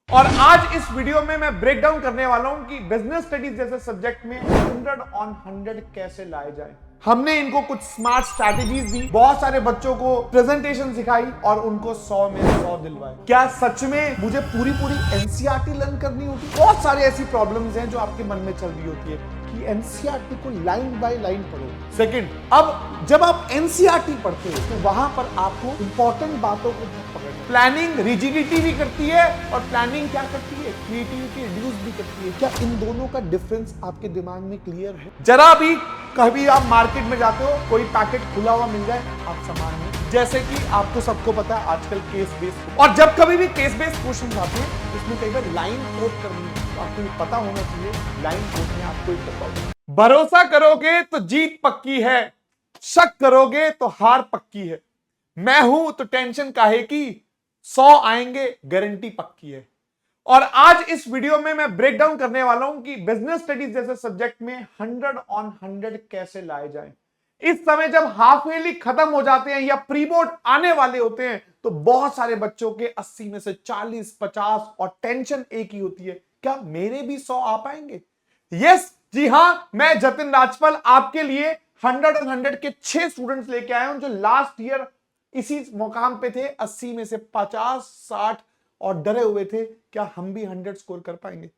और आज इस वीडियो में मैं ब्रेक डाउन करने वाला हूं कि बिजनेस स्टडीज जैसे सब्जेक्ट में 100 ऑन 100 कैसे लाए जाए। हमने इनको कुछ स्मार्ट स्ट्रैटेजीज दी, बहुत सारे बच्चों को प्रेजेंटेशन सिखाई और उनको 100 में 100 दिलवाए। क्या सच में मुझे पूरी एनसीईआरटी लर्न करनी होगी? बहुत सारी ऐसी प्रॉब्लम्स हैं जो आपके मन में चल रही होती है कि एनसीईआरटी को लाइन बाय लाइन पढ़ो। सेकंड, अब जब आप एनसीईआरटी पढ़ते हो तो वहां पर आपको इंपॉर्टेंट बातों को पकड़ना। प्लानिंग रिजिडिटी भी करती है और प्लानिंग क्या करती है? क्रिएटिविटी रिड्यूस भी करती है। क्या इन दोनों का डिफरेंस आपके दिमाग में क्लियर है? जरा भी कभी आप मार्केट में जाते हो, कोई पैकेट खुला हुआ मिल जाए, आप सामान में, जैसे कि आपको सबको पता है आजकल केस बेस्ड, और जब कभी भी केस बेस्ड क्वेश्चन आते हैं इसमें कई बार लाइन कोट करनी है, तो आपको ये पता होना चाहिए लाइन कोट में आपको एक बताओ। भरोसा करोगे तो जीत पक्की है, शक करोगे तो हार पक्की है, मैं हूं तो टेंशन काहे की, 100 आएंगे गारंटी पक्की है। और आज इस वीडियो में मैं ब्रेक डाउन करने वाला हूं कि बिजनेस स्टडीज जैसे सब्जेक्ट में 100 ऑन 100 कैसे लाए जाएं। इस समय जब हाफ ईयरली खत्म हो जाते हैं या प्री बोर्ड आने वाले होते हैं तो बहुत सारे बच्चों के 80 में से 40, 50 और टेंशन एक ही होती है, क्या मेरे भी 100 आ पाएंगे? यस, जी हां, मैं जतिन राजपाल आपके लिए 100 ऑन 100 के 6 स्टूडेंट्स लेके आया हूं जो लास्ट ईयर इसी मुकाम पे थे, 80 में से 50, 60 और डरे हुए थे क्या हम भी 100 स्कोर कर पाएंगे।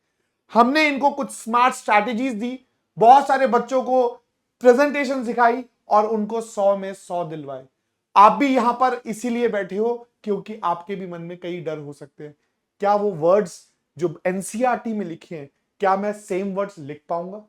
हमने इनको कुछ स्मार्ट स्ट्रैटेजीज दी, बहुत सारे बच्चों को प्रेजेंटेशन सिखाई और उनको 100 में 100 दिलवाए। आप भी यहां पर इसीलिए बैठे हो क्योंकि आपके भी मन में कई डर हो सकते हैं। क्या वो वर्ड्स जो एनसीईआरटी में लिखे हैं, क्या मैं सेम वर्ड्स लिख पाऊंगा?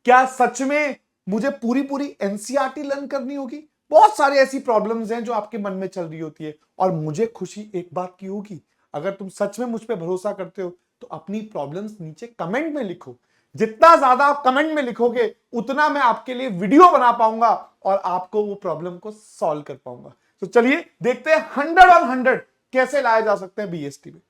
क्या सच में मुझे पूरी एनसीईआरटी लर्न करनी होगी? बहुत सारी ऐसी प्रॉब्लम्स हैं जो आपके मन में चल रही होती है और मुझे खुशी एक बात की होगी, अगर तुम सच में मुझ पे भरोसा करते हो तो अपनी प्रॉब्लम्स नीचे कमेंट में लिखो। जितना ज्यादा आप कमेंट में लिखोगे उतना मैं आपके लिए वीडियो बना पाऊंगा और आपको वो प्रॉब्लम को सॉल्व कर पाऊंगा। तो चलिए देखते हैं 100 ऑन 100 कैसे लाए जा सकते हैं बीएसटी में।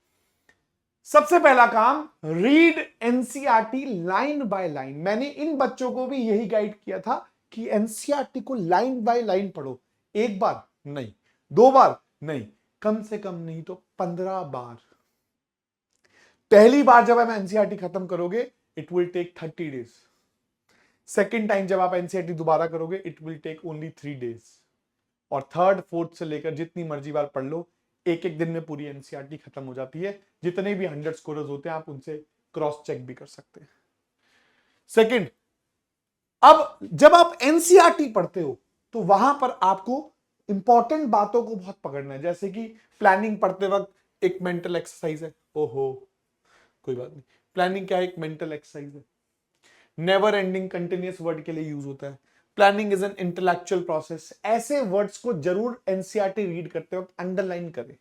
सबसे पहला काम, read NCERT line by line. मैंने इन बच्चों को भी यही गाइड किया था कि एनसीईआरटी को लाइन बाय लाइन पढ़ो। एक बार नहीं, 2 बार नहीं, कम से कम नहीं तो 15 बार। पहली बार जब आप एनसीईआरटी खत्म करोगे it will take 30 days. Second time जब आप एनसीईआरटी दोबारा करोगे it will take only 3 days. और थर्ड फोर्थ से लेकर जितनी मर्जी बार पढ़ लो, एक एक दिन में पूरी एनसीईआरटी खत्म हो जाती है। जितने भी 100 स्कोरर्स होते हैं आप उनसे क्रॉस चेक भी कर सकते हैं। सेकंड, अब जब आप एनसीईआरटी पढ़ते हो तो वहां पर आपको इंपॉर्टेंट बातों को बहुत पकड़ना है, जैसे कि प्लानिंग पढ़ते वक्त एक मेंटल एक्सरसाइज है। ओहो, कोई बात नहीं, प्लानिंग क्या है? एक मेंटल एक्सरसाइज है। नेवर एंडिंग कंटिन्यूअस वर्ड के लिए यूज होता है। Planning is an intellectual process. ऐसे वर्ड्स को जरूर एनसीईआरटी रीड करते वक्त अंडरलाइन करें,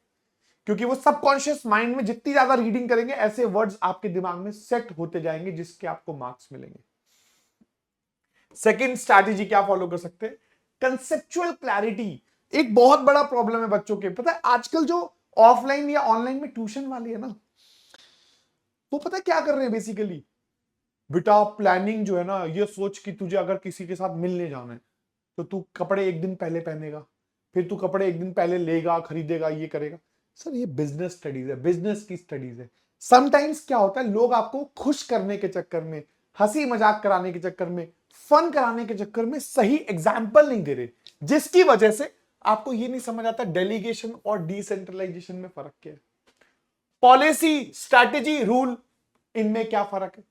क्योंकि वो सबकॉन्शियस माइंड में जितनी ज्यादा रीडिंग करेंगे ऐसे वर्ड्स आपके दिमाग में सेट होते जाएंगे जिसके आपको मार्क्स मिलेंगे। सेकेंड स्ट्रैटेजी क्या फॉलो कर सकते हैं? कंसेप्चुअल क्लैरिटी एक बहुत बड़ा प्रॉब्लम है बच्चों के। पता है आजकल जो ऑफलाइन या ऑनलाइन में ट्यूशन वाले है ना, वो पता है क्या कर रहे हैं बेसिकली? बेटा प्लानिंग जो है ना, ये सोच कि तुझे अगर किसी के साथ मिलने जाना है तो तू कपड़े एक दिन पहले पहनेगा, फिर तू कपड़े एक दिन पहले लेगा, खरीदेगा, ये करेगा। सर ये बिजनेस स्टडीज है, बिजनेस की स्टडीज है। समटाइम्स क्या होता है, लोग आपको खुश करने के चक्कर में, हंसी मजाक कराने के चक्कर में, फन कराने के चक्कर में सही एग्जाम्पल नहीं दे रहे, जिसकी वजह से आपको ये नहीं समझ आता डेलीगेशन और डिसेंट्रलाइजेशन में फर्क क्या है, पॉलिसी, स्ट्रैटेजी, रूल, इनमें क्या फर्क है,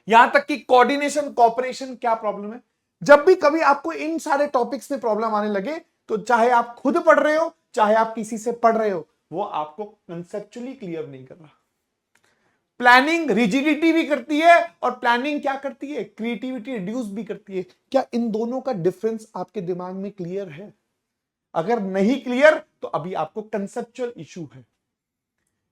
यहां तक कि कोऑर्डिनेशन, कॉपरेशन क्या प्रॉब्लम है। जब भी कभी आपको इन सारे टॉपिक्स में प्रॉब्लम आने लगे तो चाहे आप खुद पढ़ रहे हो चाहे आप किसी से पढ़ रहे हो, वो आपको कंसेप्चुअली क्लियर नहीं कर रहा। प्लानिंग रिजिडिटी भी करती है और प्लानिंग क्या करती है? क्रिएटिविटी रिड्यूस भी करती है। क्या इन दोनों का डिफरेंस आपके दिमाग में क्लियर है? अगर नहीं क्लियर तो अभी आपको कंसेप्चुअल इशू है।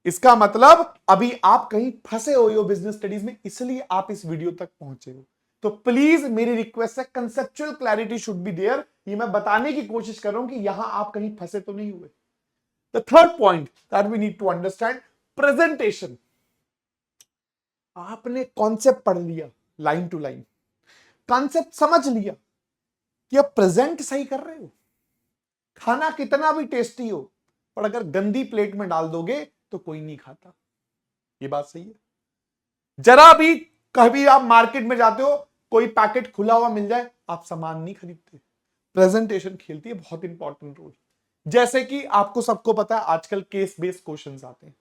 इसका मतलब अभी आप कहीं फंसे हुए हो बिजनेस स्टडीज में, इसलिए आप इस वीडियो तक पहुंचे हो। तो प्लीज मेरी रिक्वेस्ट है, conceptual clarity should be there. ये मैं बताने की कोशिश कर रहा हूं कि यहां आप कहीं फंसे तो नहीं हुए। The third point that we need to understand, presentation. आपने कॉन्सेप्ट पढ़ लिया लाइन टू लाइन, कॉन्सेप्ट समझ लिया कि आप प्रेजेंट सही कर रहे हो। खाना कितना भी टेस्टी हो पर अगर गंदी प्लेट में डाल दोगे तो कोई नहीं खाता। ये बात सही है। जरा भी कभी आप मार्केट में जाते हो, कोई पैकेट खुला हुआ मिल जाए, आप सामान नहीं खरीदते। प्रेजेंटेशन खेलती है बहुत इंपॉर्टेंट रोल। जैसे कि आपको सबको पता है आजकल केस बेस्ड क्वेश्चंस आते हैं,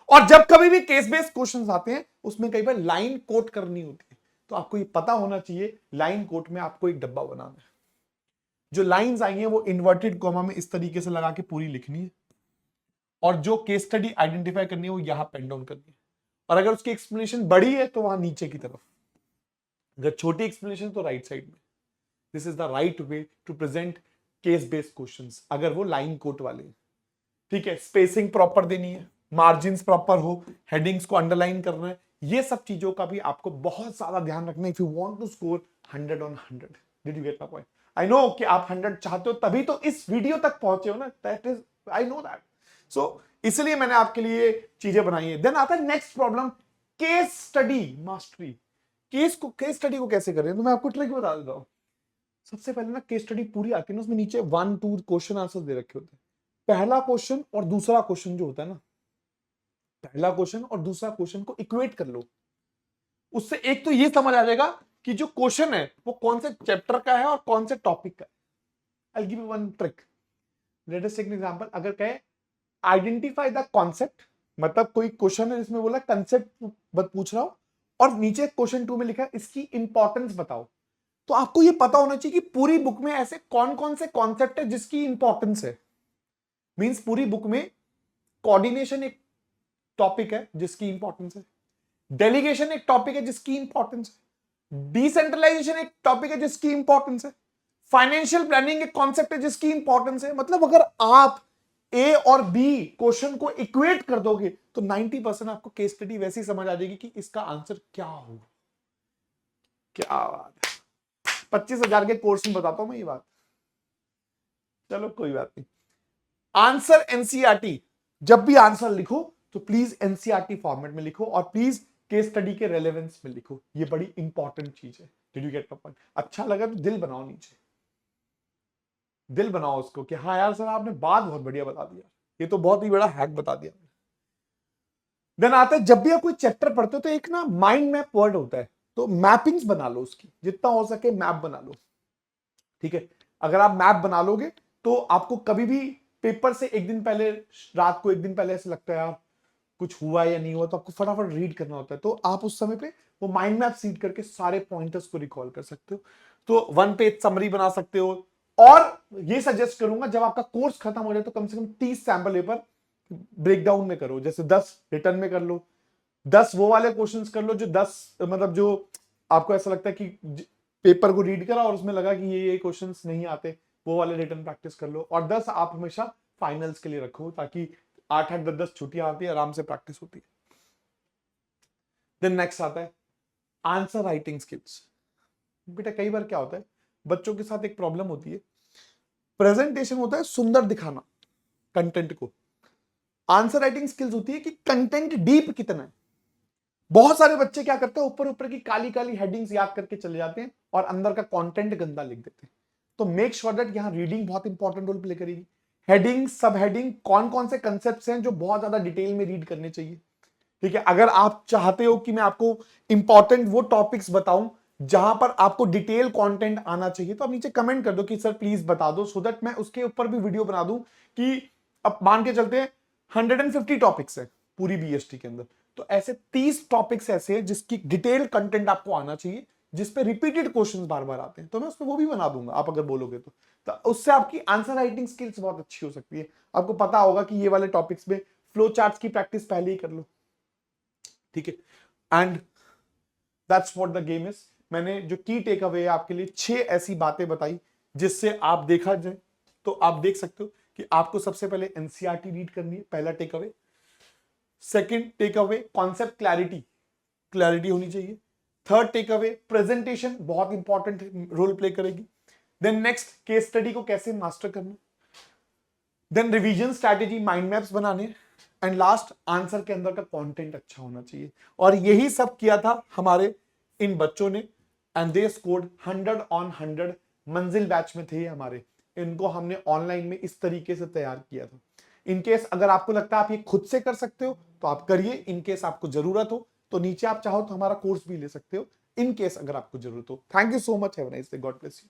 और जब कभी भी केस बेस्ड क्वेश्चंस आते हैं उसमें कई बार लाइन कोट करनी होती है। तो आपको ये पता होना चाहिए लाइन कोट में आपको एक डब्बा बनाना है। जो लाइंस आई हैं वो इन्वर्टेड कॉमा में इस तरीके से लगा के पूरी लिखनी है, और जो केस स्टडी आइडेंटिफाई करनी है वो यहां पेन डाउन करनी है। और अगर उसकी एक्सप्लेनेशन बड़ी है तो वहां नीचे की तरफ, अगर छोटी एक्सप्लेनेशन तो राइट साइड में। This is the right way to present case based questions, अगर वो लाइन कोट वाले हैं। ठीक है, स्पेसिंग प्रॉपर देनी है, मार्जिन्स प्रॉपर हो, हेडिंग्स को अंडरलाइन करना है, ये सब चीजों का भी आपको बहुत ज्यादा ध्यान रखना है if you want to score 100 on 100। Did you get my point? I know कि आप 100 चाहते हो, तभी तो इस वीडियो तक पहुंचे हो ना। That is, I know that. So इसलिए मैंने आपके लिए चीजें बनाई है। देन आता है next problem, case study mastery. Case study को कैसे करें, तो मैं आपको ट्रिक बता देता हूं। सबसे पहले ना केस स्टडी पूरी आती है ना, उसमें नीचे 1 2 क्वेश्चन आंसर दे रखे होते हैं। पहला क्वेश्चन और दूसरा क्वेश्चन जो होता है ना, पहला क्वेश्चन और दूसरा क्वेश्चन को इक्वेट कर लो। उससे एक तो ये समझ आ जाएगा कि जो क्वेश्चन है वो कौन से चैप्टर का है और कौन से टॉपिक का है। I give you one trick, let us take an example. अगर कहे आइडेंटिफाई द कॉन्सेप्ट, मतलब कोई क्वेश्चन है जिसमें बोला कंसेप्ट पूछ रहा हो, और नीचे क्वेश्चन 2 में लिखा है इसकी इंपॉर्टेंस बताओ। तो आपको ये पता होना चाहिए कि पूरी बुक में ऐसे कौन कौन से कॉन्सेप्ट है जिसकी इंपॉर्टेंस है। मींस पूरी बुक में कोऑर्डिनेशन एक टॉपिक है जिसकी इंपॉर्टेंस है, डेलीगेशन एक टॉपिक है जिसकी इंपॉर्टेंस है, डिसेंट्रलाइजेशन एक टॉपिक है जिसकी इंपॉर्टेंस है, फाइनेंशियल प्लानिंग एक कॉन्सेप्ट है जिसकी इंपॉर्टेंस है। मतलब अगर आप ए और बी क्वेश्चन को इक्वेट कर दोगे तो 90% आपको केस स्टडी वैसे ही समझ आ जाएगी कि इसका आंसर क्या होगा। क्या बात है, 25,000 के कोर्स में बताता हूं मैं ये बात। चलो कोई बात नहीं। आंसर एनसीईआरटी, जब भी आंसर लिखो तो प्लीज एनसीईआरटी फॉर्मेट में लिखो, और प्लीज केस स्टडी के रेलेवेंस में लिखो। ये बड़ी इंपॉर्टेंट चीज है। Did you get my point? अच्छा लगा तो दिल बनाओ, नीचे दिल बनाओ उसको कि हाँ यार सर आपने बात बहुत बढ़िया बता दिया, ये तो बहुत ही बड़ा हैक बता दिया। देन आता है जब भी आप कोई चैप्टर पढ़ते हो तो एक ना माइंड मैप वर्ड होता है, तो मैपिंग्स बना लो उसकी, जितना हो सके मैप बना लो। ठीक है, अगर आप मैप बना लोगे तो आपको कभी भी पेपर से एक दिन पहले, रात को एक दिन पहले ऐसे लगता है यार कुछ हुआ या नहीं हुआ, तो आपको फटाफट रीड करना होता है। तो आप उस समय पे वो माइंड मैप सीड करके सारे पॉइंटर्स को रिकॉल कर सकते हो। तो 1 पेज समरी बना सकते हो। और ये सजेस्ट करूंगा जब आपका कोर्स खत्म हो जाए तो कम से कम 30 सैंपल पेपर ब्रेकडाउन में करो। जैसे 10 रिटर्न में कर लो, 10 वो वाले क्वेश्चंस कर लो जो 10 मतलब जो आपको ऐसा लगता है कि पेपर को रीड करा और उसमें लगा कि ये क्वेश्चंस नहीं आते, वो वाले रिटर्न प्रैक्टिस कर लो। और 10 आप हमेशा फाइनल्स के लिए रखो, ताकि 8 8 10 10 छुट्टियां आती है, आराम से प्रैक्टिस होती है। देन नेक्स्ट आता है आंसर राइटिंग स्किल्स। बेटा कई बार क्या होता है, बच्चों के साथ एक प्रॉब्लम होती है, प्रेजेंटेशन होता है सुंदर दिखाना कंटेंट को, आंसर राइटिंग स्किल्स होती है कि कंटेंट डीप कितना है। बहुत सारे बच्चे क्या करते हैं, ऊपर ऊपर की काली काली हेडिंग्स याद करके चले जाते हैं और अंदर का कंटेंट गंदा लिख देते हैं। तो मेक श्योर दैट यहां रीडिंग बहुत इंपॉर्टेंट रोल प्ले करेगी। हेडिंग, सब हेडिंग, कौन कौन से कंसेप्ट्स हैं जो बहुत ज्यादा डिटेल में रीड करने चाहिए। ठीक है, अगर आप चाहते हो कि मैं आपको इंपॉर्टेंट वो टॉपिक्स बताऊं जहां पर आपको डिटेल कंटेंट आना चाहिए, तो आप नीचे कमेंट कर दो कि सर प्लीज बता दो, सो दैट मैं उसके ऊपर भी वीडियो बना दूं। कि अब मान के चलते हैं 150 टॉपिक्स है पूरी बीएसटी के अंदर, तो ऐसे 30 टॉपिक्स ऐसे हैं जिसकी डिटेल कंटेंट आपको आना चाहिए, जिसपे रिपीटेड क्वेश्चंस बार बार आते हैं, तो मैं उसमें वो भी बना दूंगा आप अगर बोलोगे तो उससे आपकी आंसर राइटिंग स्किल्स बहुत अच्छी हो सकती है। आपको पता होगा कि ये वाले टॉपिक्स में फ्लो चार्ट्स की प्रैक्टिस पहले ही कर लो। ठीक है, and that's what the game is. मैंने जो की टेक अवे आपके लिए 6 ऐसी बातें बताई जिससे आप देखा जाए तो आप देख सकते हो कि आपको सबसे पहले एनसीईआरटी रीड करनी है, पहला takeaway. Second takeaway concept clarity होनी चाहिए। थर्ड टेक अवे प्रेजेंटेशन बहुत इंपॉर्टेंट रोल प्ले करेगी। देन नेक्स्ट केस स्टडी को कैसे मास्टर करना, then revision strategy, mind maps बनाने, एंड लास्ट आंसर के अंदर का कंटेंट अच्छा होना चाहिए। और यही सब किया था हमारे इन बच्चों ने, एंड दे स्कोर्ड 100 on 100। मंजिल बैच में थे हमारे, इनको हमने ऑनलाइन में इस तरीके से तैयार किया था। इन केस अगर आपको लगता है आप ये खुद से कर सकते हो तो आप करिए, इन केस आपको जरूरत हो तो नीचे आप चाहो तो हमारा कोर्स भी ले सकते हो, इन केस अगर आपको जरूरत हो। Thank you so much, have a nice day, God bless you.